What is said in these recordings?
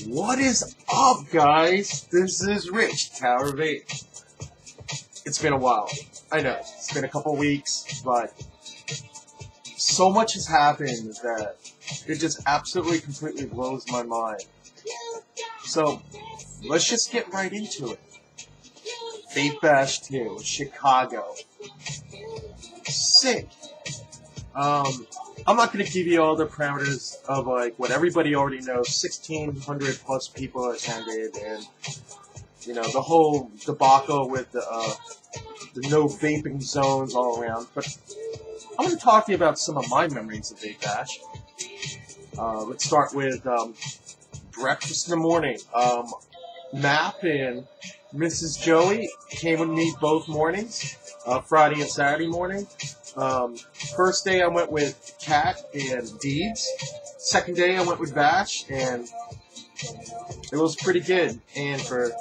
What is up, guys? This is Rich, Tower Vape. It's been a while. I know, it's been a couple weeks, but so much has happened that it just absolutely completely blows my mind. So, let's just get right into it. VapeBash2, Chicago. Sick. I'm not going to give you all the parameters of like what everybody already knows. 1,600 plus people attended, and you know the whole debacle with the no vaping zones all around. But I'm going to talk to you about some of my memories of VapeBash. Let's start with breakfast in the morning. Map and Mrs. Joey came with me both mornings, Friday and Saturday morning. First day I went with Kat and Deeds. Second day I went with Bash, and it was pretty good. And for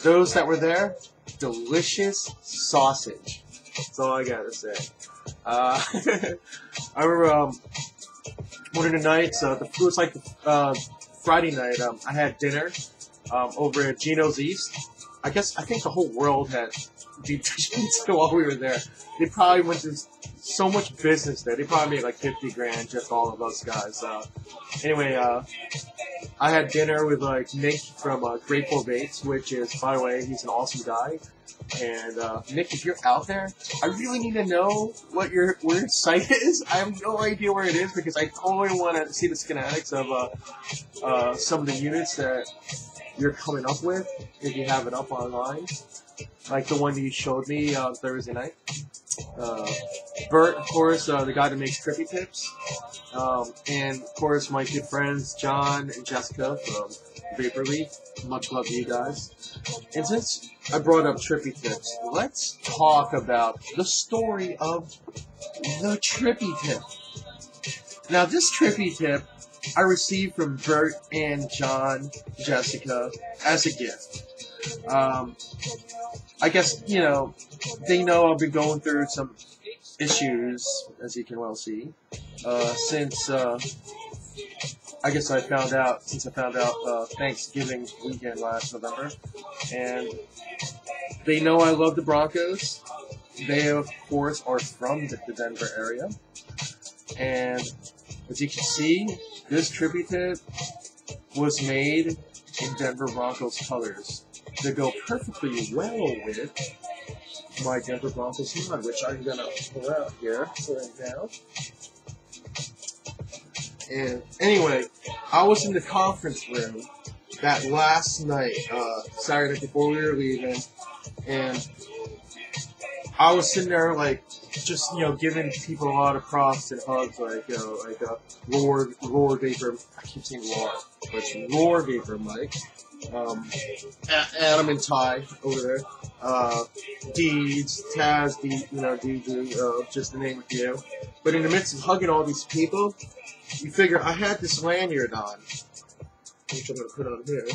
those that were there, delicious sausage. That's all I gotta say. I remember one of the nights, it was like Friday night, I had dinner over at Gino's East. I think the whole world had deep dish pizza while we were there. They probably went to so much business there. They probably made like 50 grand, just all of us guys. Anyway, I had dinner with like Nick from Grateful Vapes, which is, by the way, he's an awesome guy. And Nick, if you're out there, I really need to know what your site is. I have no idea where it is because I totally want to see the schematics of some of the units that you're coming up with, if you have it up online, like the one you showed me Thursday night. Bert, of course, the guy that makes trippy tips, and of course my good friends John and Jessica from Vaporly. Much love to you guys. And since I brought up trippy tips, let's talk about the story of the trippy tip. Now, this trippy tip I received from Bert and John, Jessica, as a gift. I guess, you know, they know I've been going through some issues, as you can well see, since, I guess I found out Thanksgiving weekend last November. And they know I love the Broncos. They, of course, are from the Denver area. And as you can see, this trippy tip was made in Denver Broncos colors to go perfectly well with my Denver Broncos mod, which I'm going to pull out here right now. And anyway, I was in the conference room that last night, Saturday night before we were leaving, and I was sitting there like, just, you know, giving people a lot of props and hugs, like, you know, like Roar Vapor, I keep saying Roar, but it's Roar Vapor Mike, Adam and Ty over there, Deeds, Taz, DJ, just to name a few. But in the midst of hugging all these people, you figure I had this lanyard on, which I'm going to put on here,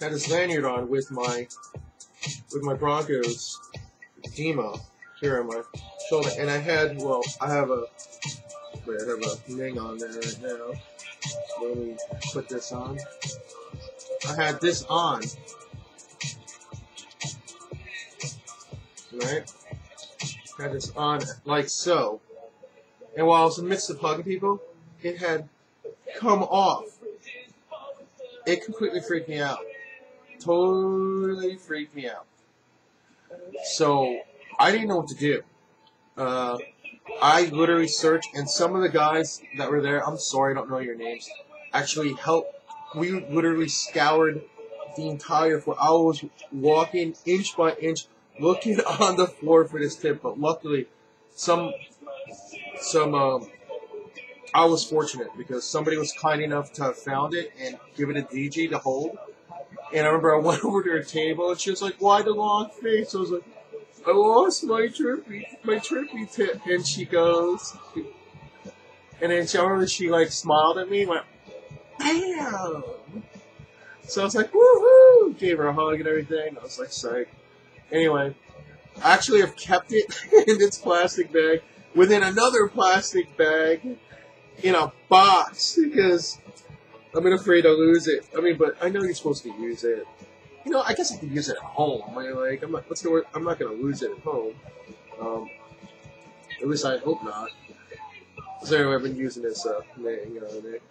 had this lanyard on with my Broncos demo here on my shoulder, and I have a thing on there right now. Let me put this on. I had this on, right? Had this on like so, and while I was in the midst of hugging people, it had come off. It completely freaked me out. Totally freaked me out. So I didn't know what to do. I literally searched, and some of the guys that were there, I'm sorry, I don't know your names, actually helped. We literally scoured the entire floor. I was walking inch by inch, looking on the floor for this tip, but luckily, I was fortunate because somebody was kind enough to have found it and give it a DJ to hold. And I remember I went over to her table, and she was like, "Why the long face?" I was like, "I lost my trippy tip," and she goes, and then she like smiled at me and went, "Damn!" So I was like, "Woohoo!" Gave her a hug and everything. I was like, psych. Anyway, I actually have kept it in its plastic bag within another plastic bag in a box because I'm afraid I'll lose it. I mean, but I know you're supposed to use it. You know, I guess I could use it at home. I'm not gonna lose it at home. At least I hope not. So I've been using this,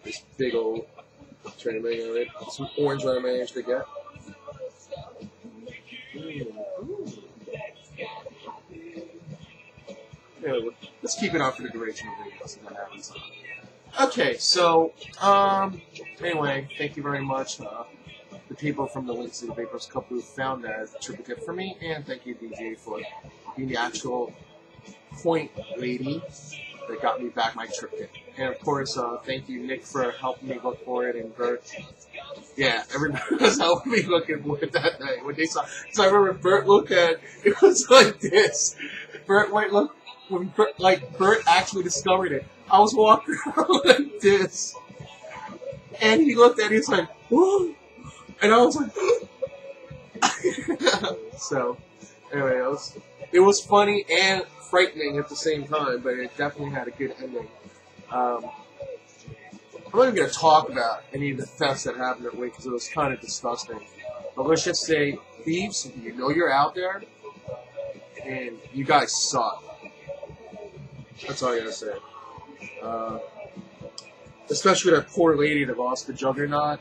this big old tray, some orange that I managed to get. Anyway, let's keep it on for the duration of the video, see what happens. Okay, so, anyway, thank you very much, the people from the Links to the VapeBash Cup who found that triplicate for me, and thank you, DJ, for being the actual point lady that got me back my triplicate. And of course, thank you, Nick, for helping me look for it, and Bert. Yeah, everybody was helping me looking for it that night when they saw. So I remember Bert looked at it, it was like this. Bert went look when Bert actually discovered it. I was walking around like this, and he looked at it. He's like, "Whoa," and I was like, so anyway, it was funny and frightening at the same time, but it definitely had a good ending. I'm not even going to talk about any of the thefts that happened that week because it was kind of disgusting. But let's just say, thieves, you know you're out there, and you guys suck. That's all I gotta say. Especially that poor lady that lost the Juggernaut,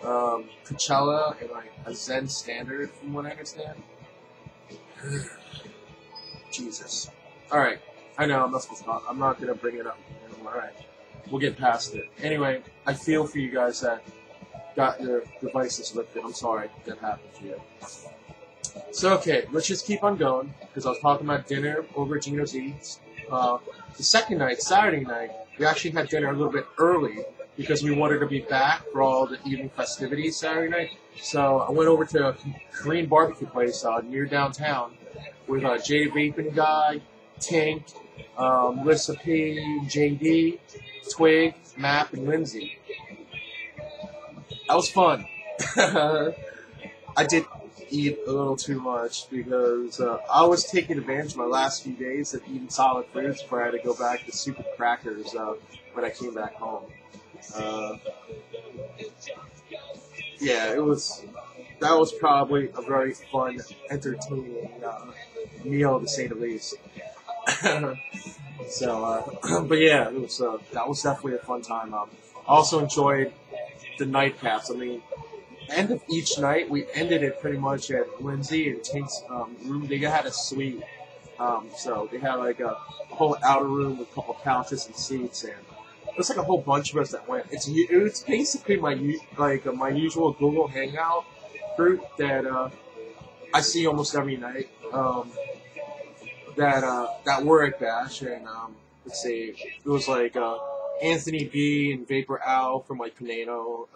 Coachella, and like a Zen standard, from what I understand. Jesus. Alright, I know I'm not supposed to talk. I'm not gonna bring it up anymore. Alright, we'll get past it. Anyway, I feel for you guys that got your devices lifted. I'm sorry that happened to you. So, okay, let's just keep on going, because I was talking about dinner over at Gino's Eats. The second night, Saturday night, we actually had dinner a little bit early because we wanted to be back for all the evening festivities Saturday night. So I went over to a Korean barbecue place near downtown with Jada Vaping Guy, Tink, Melissa P, JD, Twig, Map, and Lindsay. That was fun. I did eat a little too much because I was taking advantage of my last few days of eating solid foods before I had to go back to super crackers when I came back home. Yeah, that was probably a very fun, entertaining meal to say the least. So, but yeah, that was definitely a fun time. I also enjoyed the nightcaps. I mean, end of each night, we ended it pretty much at Lindsay and Tink's room. They had a suite, so they had like a whole outer room with a couple couches and seats, and it was like a whole bunch of us that went. It's basically my usual Google Hangout group that I see almost every night. That were at Bash, and let's see, it was like Anthony B and Vapor Al from like Pineno,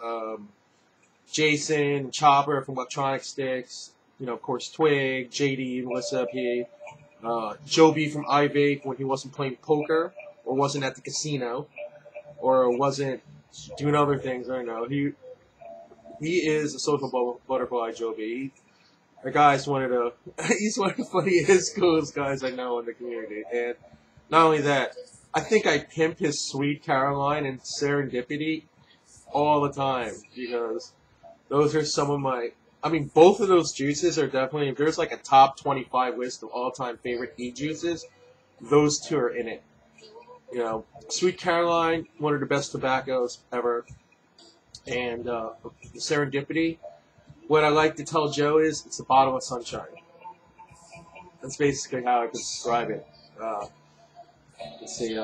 Jason, Chopper from Electronic Sticks, of course Twig, JD, Melissa P, Joe B from iVape when he wasn't playing poker or wasn't at the casino or wasn't doing other things. I don't know. He is a social butterfly, Joe B. The guy's he's one of the funniest, coolest guys I know in the community. And not only that, I think I pimp his Sweet Caroline and Serendipity all the time because those are some of both of those juices are definitely, if there's like a top 25 list of all-time favorite e-juices, those two are in it. Sweet Caroline, one of the best tobaccos ever. And the Serendipity, what I like to tell Joe is, it's a bottle of sunshine. That's basically how I can describe it. Let's see,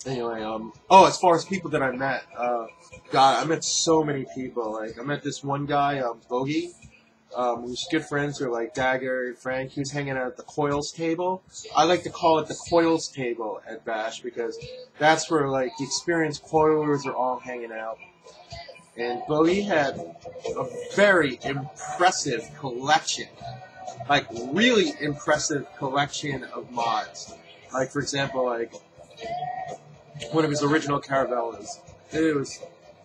anyway, as far as people that I met, God, I met so many people. Like, I met this one guy, Bogey, who's good friends with, like, Dagger and Frank. He was hanging out at the Coils table. I like to call it the Coils table at Bash because that's where, like, the experienced coilers are all hanging out. And Bogey had a very impressive collection, like, really impressive collection of mods. Like, for example, like, one of his original Caravellas. It was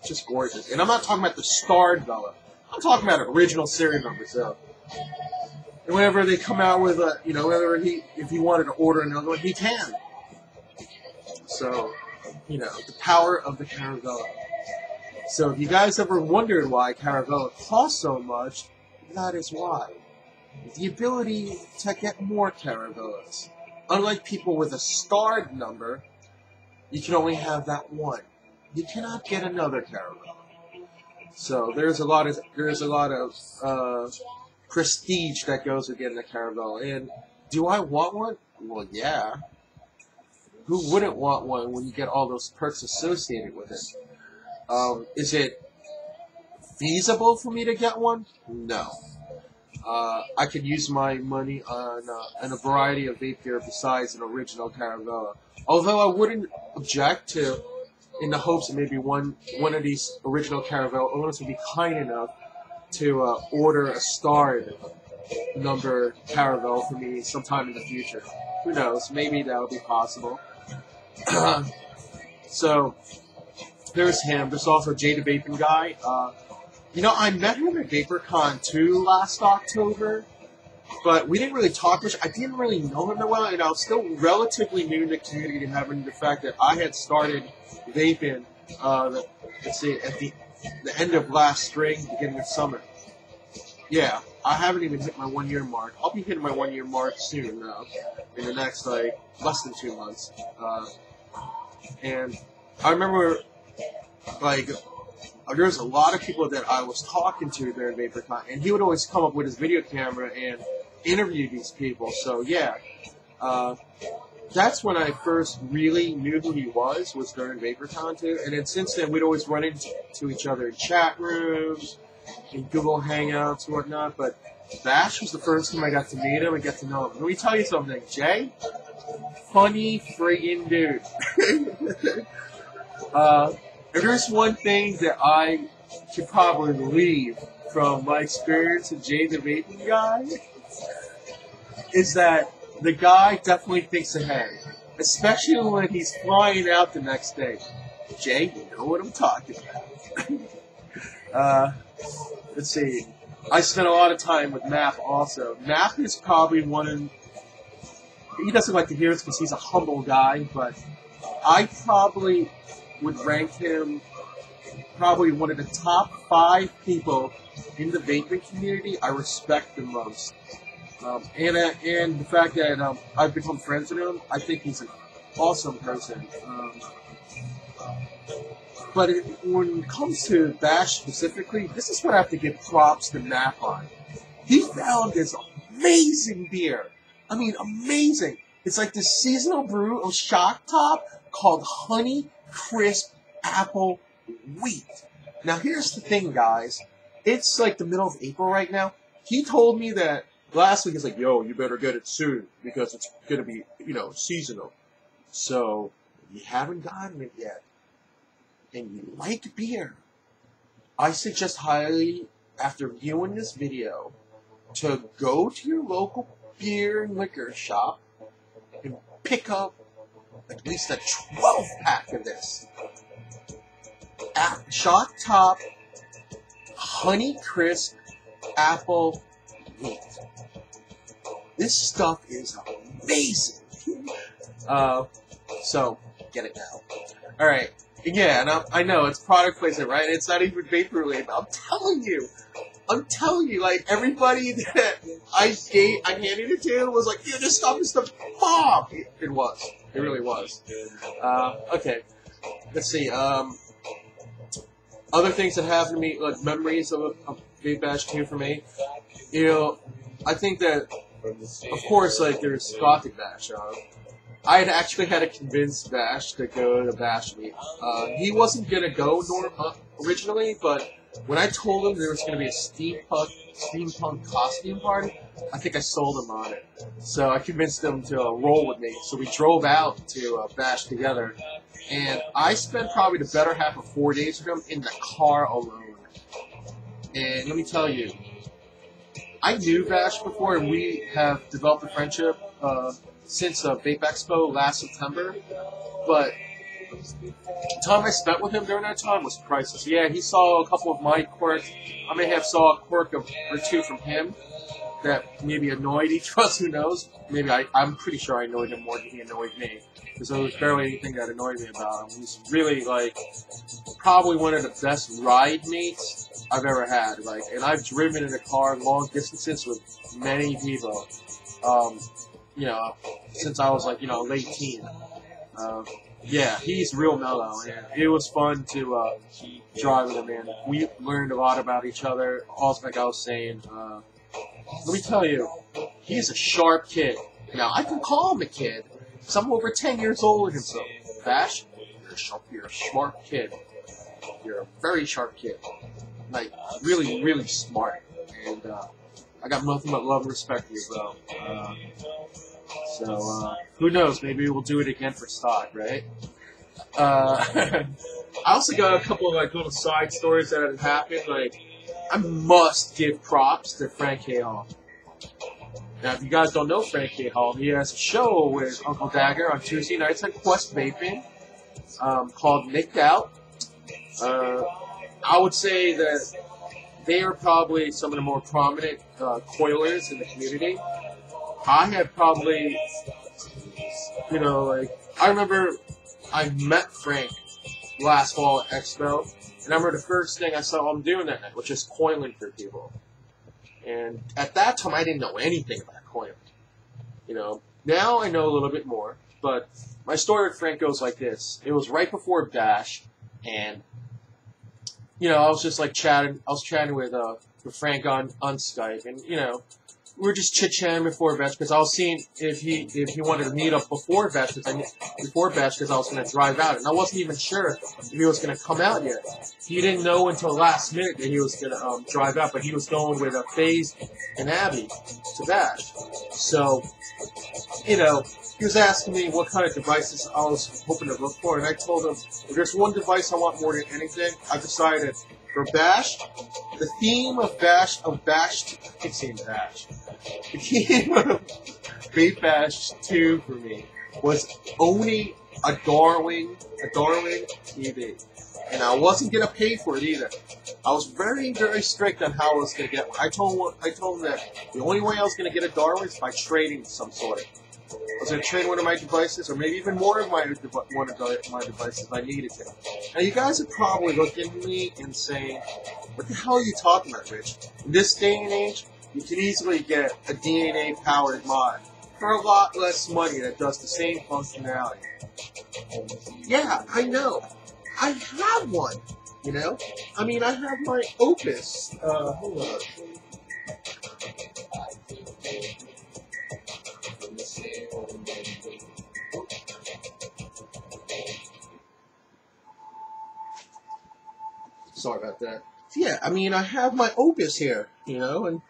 just gorgeous. And I'm not talking about the starred Vela. I'm talking about original serial numbers, so. And whenever they come out with if he wanted to order another one, he can. So, you know, the power of the Caravella. So if you guys ever wondered why Caravella costs so much, that is why. The ability to get more Caravellas. Unlike people with a starred number, you can only have that one. You cannot get another Caravella. So there's a lot of prestige that goes with getting a Caravella. And do I want one? Well, yeah. Who wouldn't want one when you get all those perks associated with it? Is it feasible for me to get one? No. I could use my money on a variety of vape gear besides an original Caravella. Although I wouldn't object to, in the hopes that maybe one of these original Caravella owners would be kind enough to order a starred number Caravella for me sometime in the future. Who knows? Maybe that'll be possible. So there's him. There's also Jay the Vaping Guy. You know, I met him at VaporCon 2 last October, but we didn't really talk much. I didn't really know him that well, and I was still relatively new in the community, having the fact that I had started vaping, let's see, at the end of last spring, beginning of summer. Yeah, I haven't even hit my 1 year mark. I'll be hitting my 1 year mark soon, in the next, like, less than 2 months. And I remember, like, there was a lot of people that I was talking to during VaporCon, and he would always come up with his video camera and interview these people. So yeah, that's when I first really knew who he was during VaporCon 2. And then since then, we'd always run into each other in chat rooms, in Google Hangouts and whatnot. But Bash was the first time I got to meet him and get to know him. Let me tell you something, Jay. Funny friggin' dude. If there's one thing that I could probably leave from my experience with Jay the Vaping Guy, is that the guy definitely thinks ahead, especially when he's flying out the next day. Jay, you know what I'm talking about. Let's see. I spent a lot of time with Map also. Map is probably he doesn't like to hear this because he's a humble guy, but I probably would rank him probably one of the top 5 people in the vaping community I respect the most. And the fact that I've become friends with him, I think he's an awesome person. But when it comes to Bash specifically, this is what I have to give props to Nap on. He found this amazing beer. I mean, amazing. It's like this seasonal brew of Shock Top called Honey Crisp Apple Wheat. Now here's the thing, guys. It's like the middle of April right now. He told me that last week. He's like, yo, you better get it soon because it's going to be, seasonal. So if you haven't gotten it yet and you like beer, I suggest highly, after viewing this video, to go to your local beer and liquor shop and pick up at least a 12-pack of this. Shock Top Honey Crisp Apple Wheat. This stuff is amazing. So, get it now. Alright, yeah, and I know, it's product placement, right? It's not even vapor related, but I'm telling you, like, everybody that I handed it to was like, yeah, this stuff is the bomb! It was. It really was. Okay. Let's see. Other things that happened to me, like memories of VapeBash2 for me. I think that, of course, like, there's Gothic Bash. I had actually had to convince Bash to go to Bash Meet. He wasn't going to go originally, but when I told him there was going to be a steampunk costume party, I think I sold him on it. So I convinced him to roll with me. So we drove out to Bash together. And I spent probably the better half of 4 days with him in the car alone. And let me tell you, I knew Bash before, and we have developed a friendship since Vape Expo last September. But the time I spent with him during that time was priceless. Yeah, he saw a couple of my quirks. I may have saw a quirk or two from him. that maybe annoyed each of us. Who knows? Maybe I'm pretty sure I annoyed him more than he annoyed me, because there was barely anything that annoyed me about him. He's really like probably one of the best ride mates I've ever had. Like, and I've driven in a car long distances with many people. You know, since I was like, you know, late teen. Yeah, he's real mellow, and it was fun to drive with him, and we learned a lot about each other. Also, like I was saying, let me tell you, he's a sharp kid. Now, I can call him a kid, because I'm over 10 years older than him, so, Bash, you're a sharp kid. You're a very sharp kid. Like, really, really smart. And, I got nothing but love and respect for you, bro. So, who knows? Maybe we'll do it again for stock, right? I also got a couple of, like, little side stories that have happened. Like, I must give props to Frank K. Hall. Now, if you guys don't know Frank K. Hall, he has a show with Uncle Dagger on Tuesday nights on Quest Vaping, called Nicked Out. I would say that they are probably some of the more prominent coilers in the community. I have probably, you know, like, I remember I met Frank last fall at Expo, and I remember the first thing I saw him doing that night was just coiling for people. And at that time, I didn't know anything about coiling. You know, now I know a little bit more, but my story with Frank goes like this. It was right before Bash, and, you know, I was just like chatting with Frank on Skype, and, you know, we were just chit-chatting before Bash, because I was seeing if he wanted to meet up before Bash, because I was going to drive out, and I wasn't even sure if he was going to come out yet. He didn't know until last minute that he was going to drive out, but he was going with FaZe and Abby to Bash. So, you know, he was asking me what kind of devices I was hoping to look for, and I told him, if there's one device I want more than anything, I decided for Bash, the theme of Bash, I keep saying Bash. The theme of VapeBash2 for me was owning a Darwin TV. And I wasn't going to pay for it either. I was very, very strict on how I was going to get one. I told him that the only way I was going to get a Darwin is by trading some sort. I was going to trade one of my devices, or maybe even more of one of my devices if I needed to. Now, you guys are probably looking at me and saying, what the hell are you talking about, Rich? In this day and age, you can easily get a DNA-powered mod for a lot less money that does the same functionality. Yeah, I know. I have one, you know? I mean, I have my Opus. Hold on. Sorry about that. Yeah, I mean, I have my Opus here, you know, and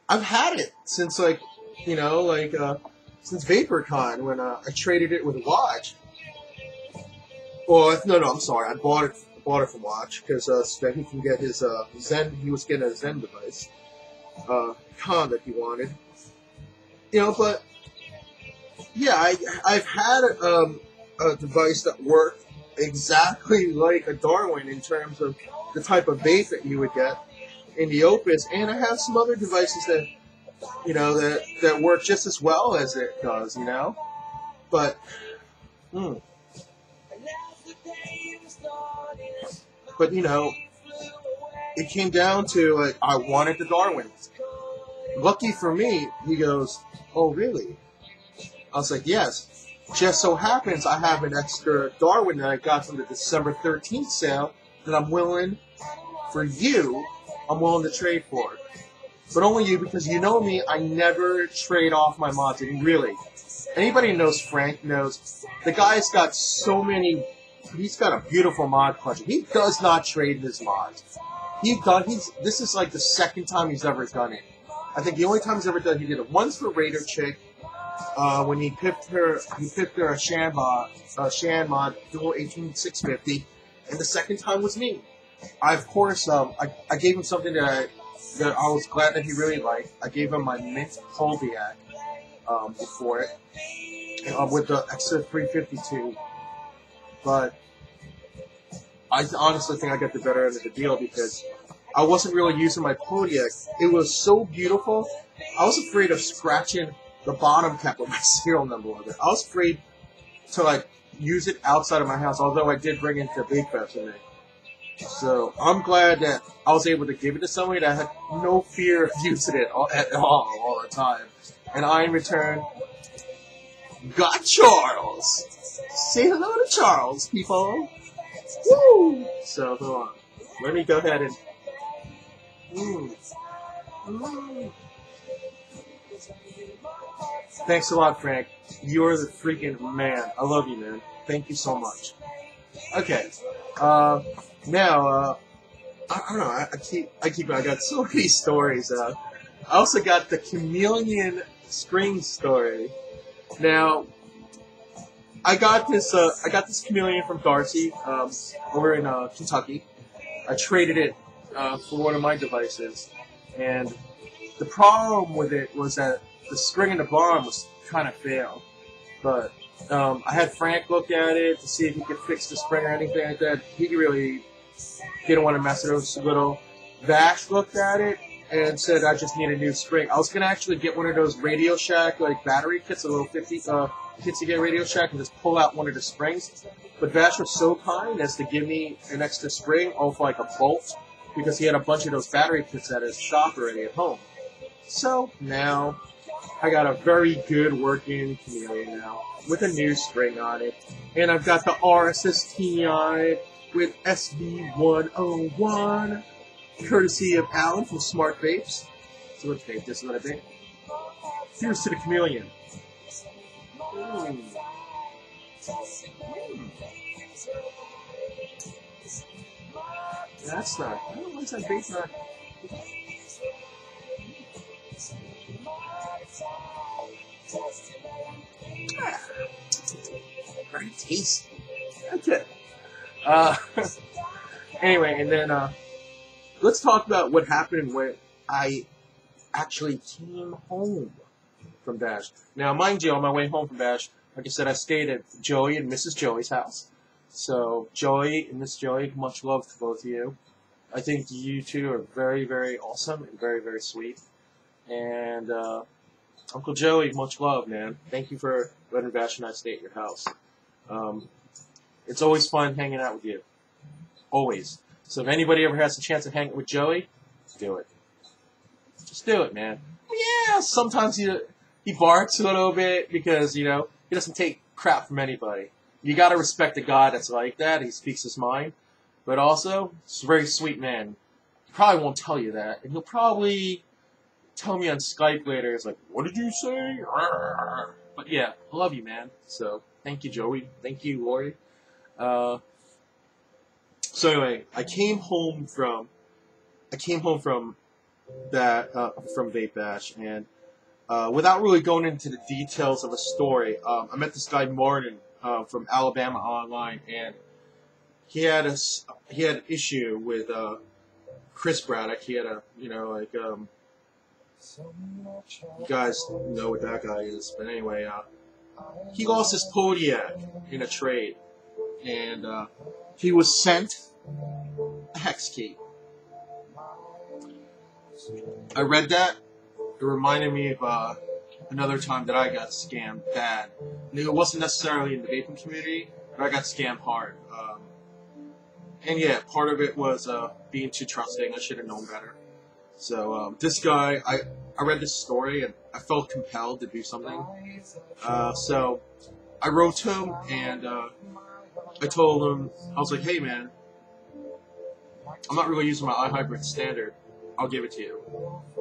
I've had it since, like, you know, like, since VaporCon, when I traded it with Watch. Well, no, I'm sorry, I bought it from Watch, because that he can get his Zen, he was getting a Zen device, con that he wanted. You know, but, yeah, I've had a device that worked exactly like a Darwin in terms of the type of vape that you would get in the Opus, and I have some other devices that, you know, that work just as well as it does, you know, but, but, you know, it came down to, like, I wanted the Darwin. Lucky for me, he goes, oh, really? I was like, yes. Just so happens I have an extra Darwin that I got from the December 13th sale that I'm willing to trade for. But only you, because you know me, I never trade off my mods. And really, anybody who knows Frank knows the guy's got so many, he's got a beautiful mod collection. He does not trade his mods. This is like the second time he's ever done it. I think the only time he's ever done it, he did it once for Raider Chick, when he picked her a Shan mod dual 18650, and the second time was me. I gave him something that I was glad that he really liked. I gave him my mint Kolbiak before it, with the extra 352. But I honestly think I got the better end of the deal, because I wasn't really using my Kodiak. It was so beautiful. I was afraid of scratching the bottom cap of my serial number with it. I was afraid to like use it outside of my house, although I did bring it to VapeBash with me. So I'm glad that I was able to give it to somebody that had no fear of using it at all the time. And I, in return, got Charles. Say hello to Charles, people. Woo! So, hold on. Let me go ahead and... Thanks a lot, Frank. You're the freaking man. I love you, man. Thank you so much. Okay. Now, I don't know. I got so many stories. I also got the chameleon spring story. Now, I got this chameleon from Darcy, over in Kentucky. I traded it for one of my devices, and the problem with it was that the spring in the bottom was kind of failed. But I had Frank look at it to see if he could fix the spring or anything like that. He really didn't want to mess it up so little. Vash looked at it and said I just need a new spring. I was gonna actually get one of those Radio Shack like battery kits, a little 50 kits you get Radio Shack, and just pull out one of the springs. But Vash was so kind as to give me an extra spring off like a bolt, because he had a bunch of those battery kits at his shop already at home. So now I got a very good working chameleon now with a new spring on it, and I've got the RSST on it with SV101, courtesy of Alan from Smart Vapes. So let's vape this a little bit. Here's to the chameleon. That's not. I don't know what's that vape not. Very tasty. Okay. Anyway, and then let's talk about what happened when I actually came home from Bash. Now, mind you, on my way home from Bash, like I said, I stayed at Joey and Mrs. Joey's house. So, Joey and Miss Joey, much love to both of you. I think you two are very, very awesome and very, very sweet. And Uncle Joey, much love, man. Thank you for letting Bash and I stay at your house. It's always fun hanging out with you. Always. So if anybody ever has a chance to hang out with Joey, do it. Just do it, man. Yeah, sometimes he barks a little bit because, you know, he doesn't take crap from anybody. You gotta respect a guy that's like that. He speaks his mind. But also, he's a very sweet man. He probably won't tell you that. And he'll probably tell me on Skype later. It's like, what did you say? But yeah, I love you, man. So, thank you, Joey. Thank you, Lori. So anyway, I came home from that, from VapeBash, and without really going into the details of a story, I met this guy Martin from Alabama Online, and he had an issue with Chris Braddock. He had you guys know what that guy is, but anyway, he lost his Kodiak in a trade, and he was sent a hex key. I read that. It reminded me of another time that I got scammed bad. And it wasn't necessarily in the vaping community, but I got scammed hard. And yeah, part of it was being too trusting. I should have known better. So this guy, I read this story and I felt compelled to do something. So I wrote to him and I told him, I was like, hey man, I'm not really using my iHybrid standard. I'll give it to you.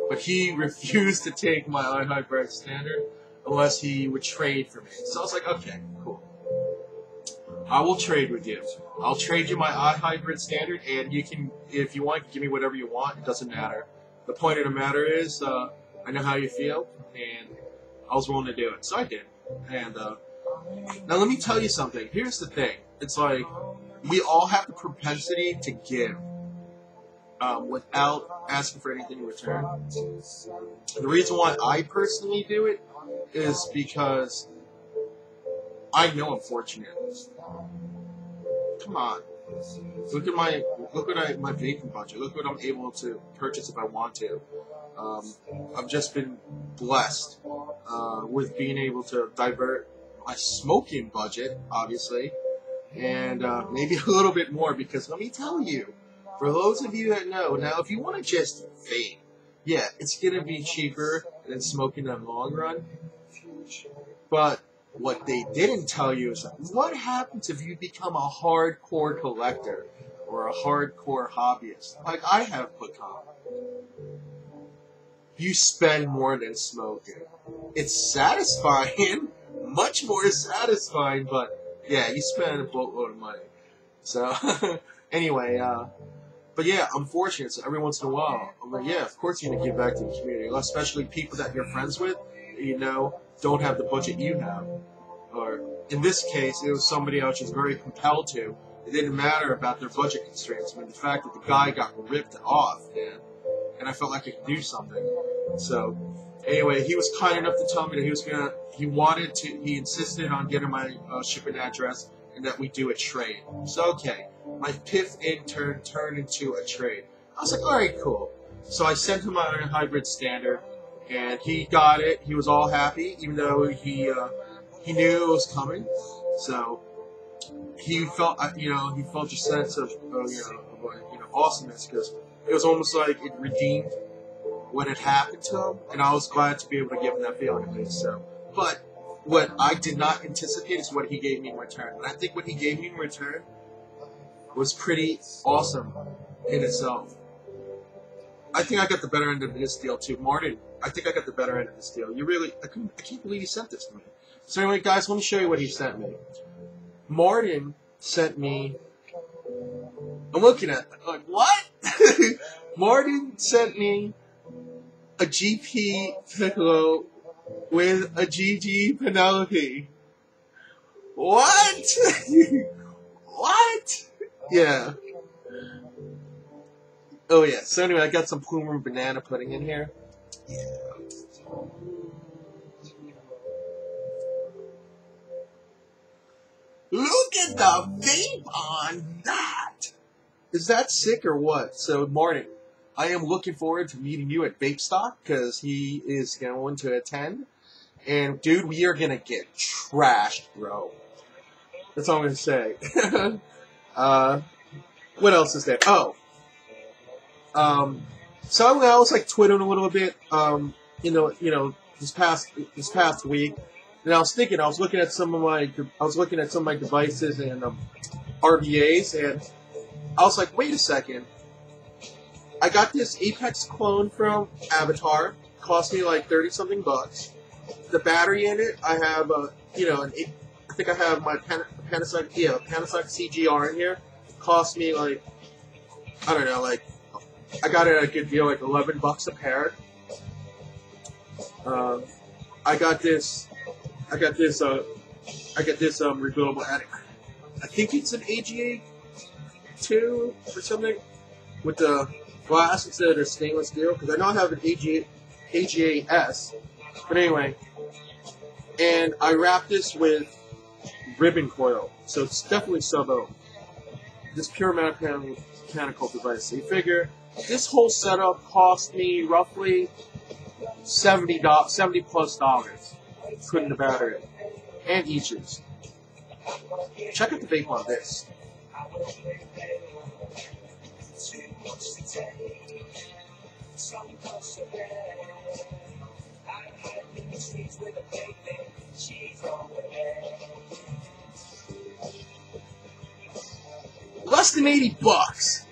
But he refused to take my iHybrid standard unless he would trade for me. So I was like, okay, cool. I will trade with you. I'll trade you my iHybrid standard, and you can, if you want, give me whatever you want. It doesn't matter. The point of the matter is, I know how you feel, and I was willing to do it. So I did. And now let me tell you something. Here's the thing. It's like, we all have the propensity to give without asking for anything in return. The reason why I personally do it is because I know I'm fortunate. Come on. Look at my look what my vaping budget. Look what I'm able to purchase if I want to. I've just been blessed with being able to divert my smoking budget, obviously, and maybe a little bit more, because let me tell you, for those of you that know, now if you want to just vape, yeah, it's going to be cheaper than smoking in the long run, but what they didn't tell you is what happens if you become a hardcore collector or a hardcore hobbyist, like I have become. You spend more than smoking. It's satisfying, much more satisfying, but yeah, you spend a boatload of money. So, anyway, but yeah, I'm fortunate. So every once in a while, I'm like, yeah, of course you're going to give back to the community, especially people that you're friends with, that you know don't have the budget you have. Or in this case, it was somebody I was just very compelled to. It didn't matter about their budget constraints. I mean, the fact that the guy got ripped off, man, and I felt like I could do something. So, anyway, he was kind enough to tell me that he insisted on getting my shipping address and that we do a trade. So, okay, my fifth intern turned into a trade. I was like, all right, cool. So I sent him my hybrid standard, and he got it. He was all happy, even though he knew it was coming. So he felt, he felt a sense of, awesomeness, because it was almost like it redeemed what had happened to him, and I was glad to be able to give him that feeling at least. So, but what I did not anticipate is what he gave me in return, and I think what he gave me in return was pretty awesome in itself. I think I got the better end of this deal too, Martin. I think I got the better end of this deal. I can't believe he sent this to me. So anyway, guys, let me show you what he sent me. Martin sent me. I'm looking at it, like, what? Martin sent me a GP Piccolo with a GG Penelope. What? What? Yeah. Oh yeah. So anyway, I got some Plumer banana pudding in here. Yeah. Look at the vape on that! Is that sick or what? So, Martin, I am looking forward to meeting you at VapeStock, because he is going to attend. And, dude, we are going to get trashed, bro. That's all I'm going to say. What else is there? Oh. So I was, like, twittering a little bit, this past week. And I was thinking, I was looking at some of my devices and RVAs, and I was like, wait a second. I got this Apex clone from Avatar. Cost me like $30-something bucks. The battery in it, I have I think I have my Panasonic CGR in here. Cost me like, I don't know, like, I got it at a good deal, like $11 a pair. I got this refillable attic. I think it's an AGA 2 or something with the glass instead of stainless steel, because I know I have an AGA S. But anyway, and I wrapped this with ribbon coil, so it's definitely sub-ohm. This pure mechanical device. So you figure this whole setup cost me roughly $70 plus, including the battery and e-juice. Check out the vape on this. Less than $80.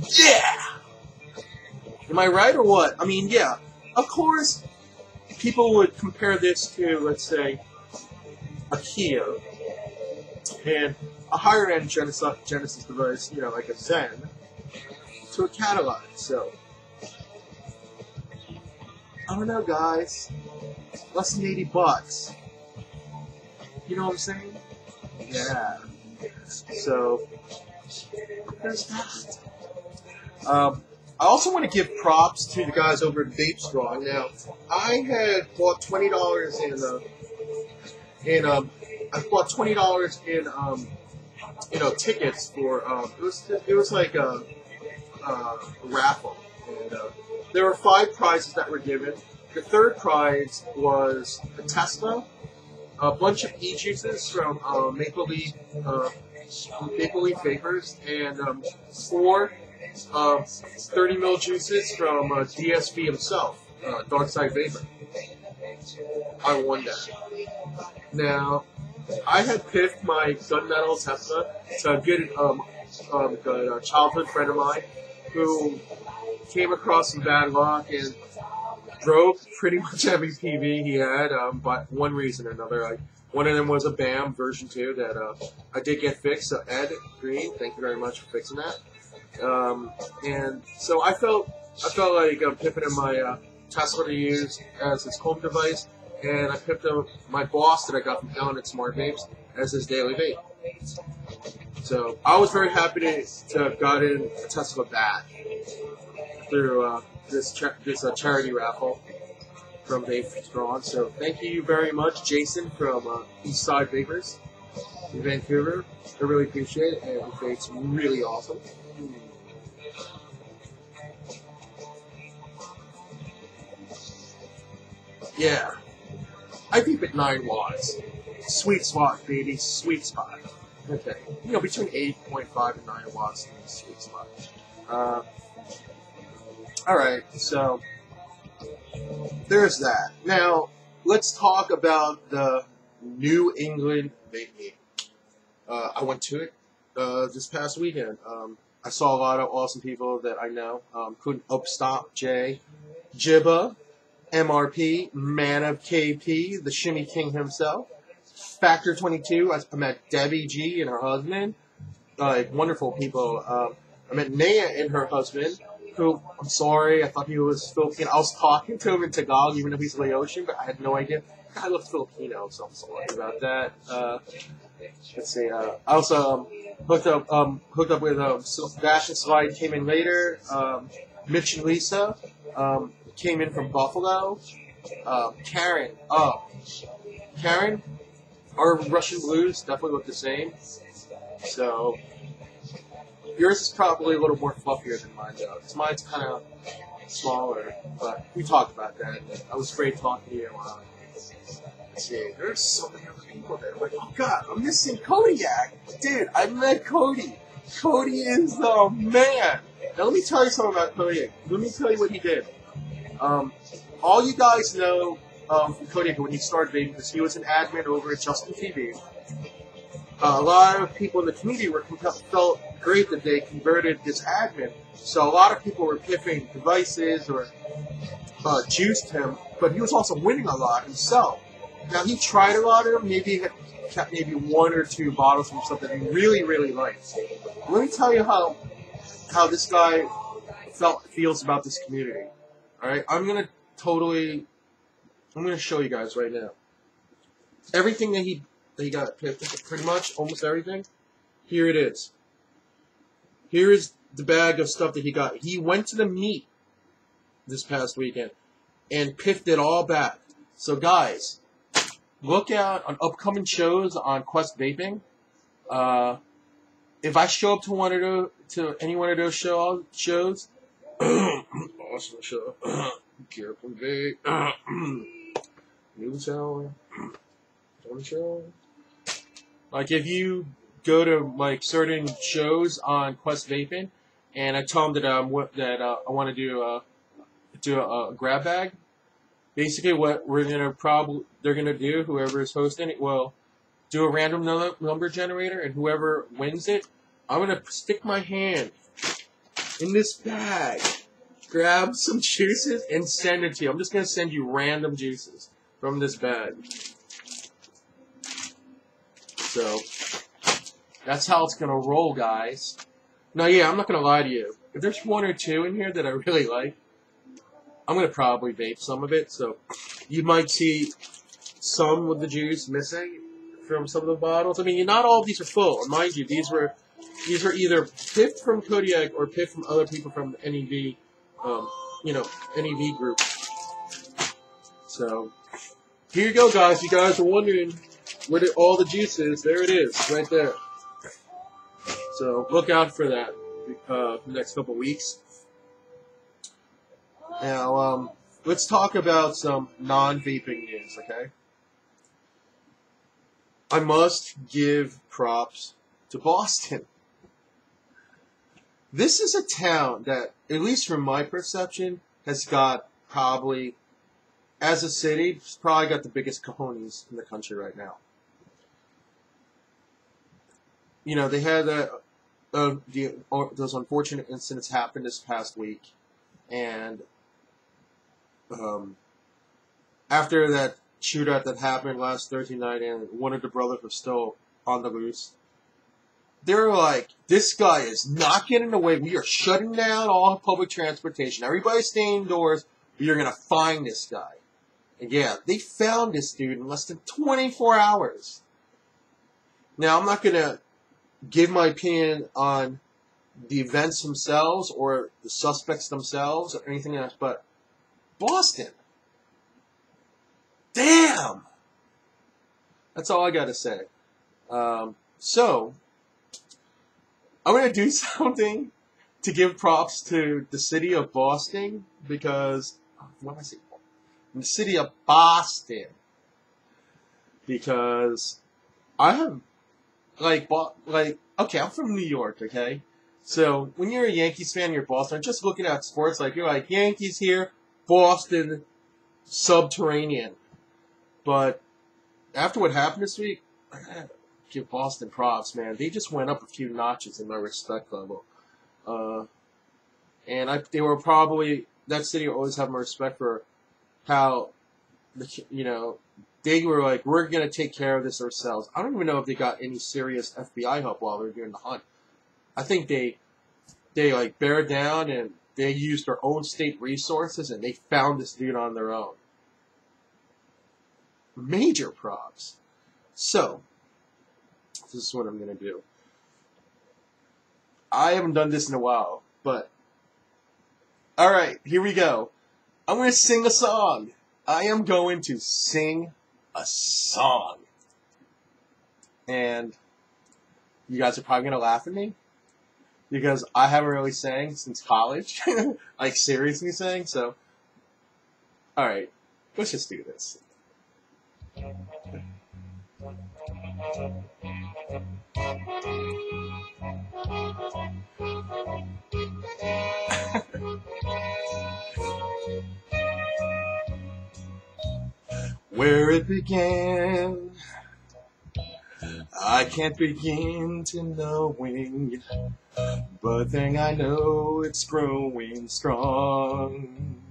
Yeah! Am I right or what? I mean, yeah. Of course, people would compare this to, let's say, a Kia and a higher-end Genesis device, like a Zen, to a Cadillac. So, I don't know, guys. Less than $80. You know what I'm saying? Yeah. So, there's that. I also want to give props to the guys over at VapeStrong. Now, I had bought $20 in tickets for it was like a raffle, and there were 5 prizes that were given. The third prize was a Tesla, a bunch of e-juices from Maple Leaf Vapors, and 4 30 ml juices from DSV himself, Dark Side Vapor. I won that. Now, I had picked my gunmetal Tesla to a good childhood friend of mine who came across some bad luck and drove pretty much every PV he had, but one reason or another. Like, one of them was a BAM version 2 that I did get fixed. So Ed Green, thank you very much for fixing that. And so I felt like pipping in my Tesla to use as his home device, and I picked up my boss that I got from Ellen at Smart Vapes as his daily vape. So I was very happy to have gotten a Tesla back through this charity raffle from Vape Strong. So thank you very much, Jason from Eastside Vapors in Vancouver. I really appreciate it, and it's really awesome. Yeah, I vape at 9 watts. Sweet spot, baby, sweet spot. Okay, between 8.5 and 9 watts is the sweet spot. Alright, so there's that. Now, let's talk about the New England Vape Meet. I went to it this past weekend. I saw a lot of awesome people that I know. Couldn't Upstop Jay, Jibba, MRP, Man of KP, the Shimmy King himself, Factor 22. I met Debbie G and her husband. Wonderful people. I met Naya and her husband, who, I'm sorry, I thought he was Filipino. I was talking to him in Tagalog, even though he's Laotian, but I had no idea. I look Filipino, so I'm sorry about that. Let's see. I also hooked up with Bash and Slide came in later. Mitch and Lisa came in from Buffalo. Karen. Karen, our Russian blues definitely look the same. So yours is probably a little more fluffier than mine, though. Because mine's kind of smaller, but we talked about that. I was great talking to you. Let's see, there's so many other people there. I'm like, oh god, I'm missing Kodiak. Dude, I met Cody. Cody is the man. Now let me tell you something about Kodiak. Let me tell you what he did. All you guys know from Kodiak when he started vaping, because he was an admin over at Justin TV. A lot of people in the community felt great that they converted this admin. So a lot of people were piffing devices or juiced him, but he was also winning a lot himself. Now he tried a lot of them, maybe kept maybe 1 or 2 bottles from something he really, really liked. Let me tell you how this guy feels about this community. Alright, I'm gonna show you guys right now. Everything that he got picked, pretty much, almost everything. Here it is. Here is the bag of stuff that he got. He went to the meet this past weekend and piffed it all back. So guys, look out on upcoming shows on Quest Vaping. If I show up to any one of those shows, awesome show. Careful Vape. New show. Show. Like if you go to like certain shows on Quest Vaping, and I tell them that I want to do a grab bag. Basically, what they're gonna do, whoever is hosting it, will do a random number generator, and whoever wins it, I'm gonna stick my hand in this bag, grab some juices, and send it to you. I'm just gonna send you random juices from this bag. So that's how it's gonna roll, guys. Now, yeah, I'm not gonna lie to you. If there's 1 or 2 in here that I really like, I'm going to probably vape some of it, so you might see some of the juice missing from some of the bottles. I mean, not all of these are full. And mind you, these were either picked from Kodiak or picked from other people from the NEV, NEV group. So, here you go, guys. You guys are wondering where all the juice is. There it is, right there. So look out for that the next couple weeks. Now, let's talk about some non-vaping news, okay? I must give props to Boston. This is a town that, at least from my perception, has got probably, as a city, it's probably got the biggest cojones in the country right now. You know, they had those unfortunate incidents happen this past week, and after that shootout that happened last Thursday night, and one of the brothers was still on the loose, they were like, "This guy is not getting away. We are shutting down all public transportation. Everybody's staying indoors. We are going to find this guy." And yeah, they found this dude in less than 24 hours. Now, I'm not going to give my opinion on the events themselves or the suspects themselves or anything else, but Boston. Damn! That's all I got to say. So, I'm going to do something to give props to the city of Boston because, what am I saying? The city of Boston. Because I have, okay, I'm from New York, okay? So, when you're a Yankees fan, you're Boston, just looking at sports, like, you're like, Yankees here, Boston, subterranean. But, after what happened this week, I gotta give Boston props, man. They just went up a few notches in my respect level. And they were probably, that city will always have my respect for how, they were like, we're going to take care of this ourselves. I don't even know if they got any serious FBI help while they were doing the hunt. I think they like bared down and they used their own state resources and they found this dude on their own. Major props. So, this is what I'm going to do. I haven't done this in a while, but alright, here we go. I'm going to sing a song. I am going to sing a song. And you guys are probably going to laugh at me because I haven't really sang since college. Like, seriously sang, so alright, let's just do this. Where it began, I can't begin to knowing, but then I know it's growing strong.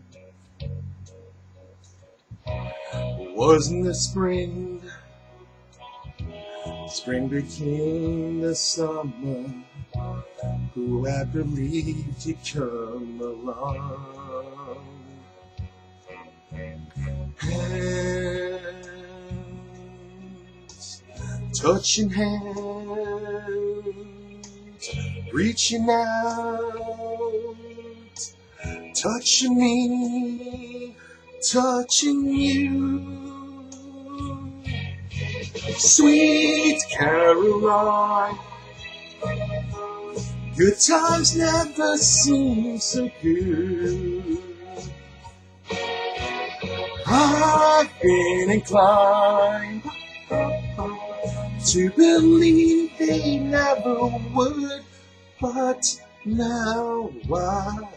Wasn't the spring, spring became the summer, who had believed you'd come along. Hands, touching hands, reaching out, touching me, touching you. Sweet Caroline, good times never seem so good. I've been inclined to believe they never would, but now I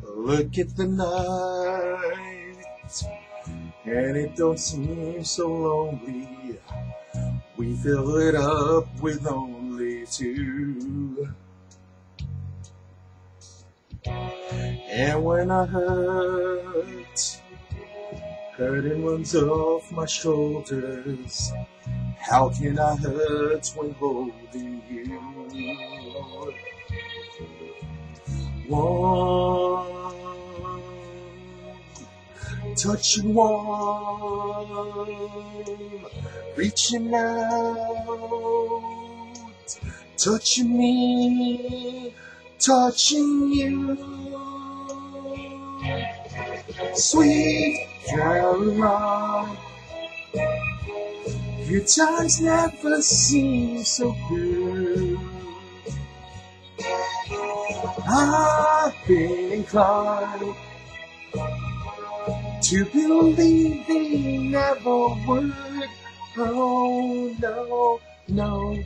look at the night and it don't seem so lonely. We fill it up with only two. And when I hurting runs off my shoulders, how can I hurt when holding you? Warm, touching warm, reaching out, touching me, touching you. Sweet Caroline, your times never seem so good. I've been inclined to believe they never would. Oh no, no.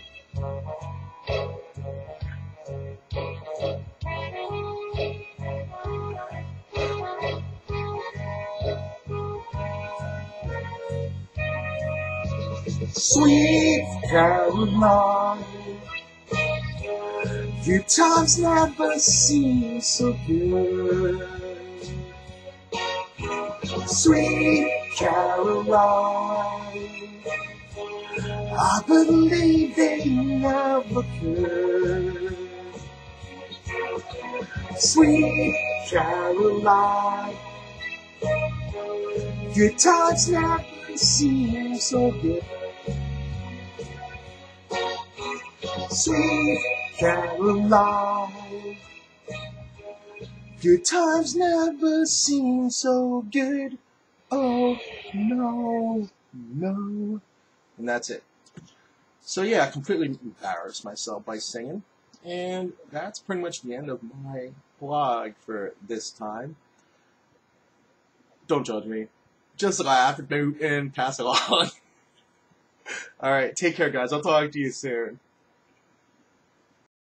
Sweet Caroline, your times never seem so good. Sweet Caroline, I believe they never could. Sweet Caroline, your times never seem so good. Sweet Caroline, your times never seem so good. Oh no, no. And that's it. So yeah, I completely embarrassed myself by singing. And that's pretty much the end of my blog for this time. Don't judge me. Just laugh and pass it on. Alright, take care guys. I'll talk to you soon.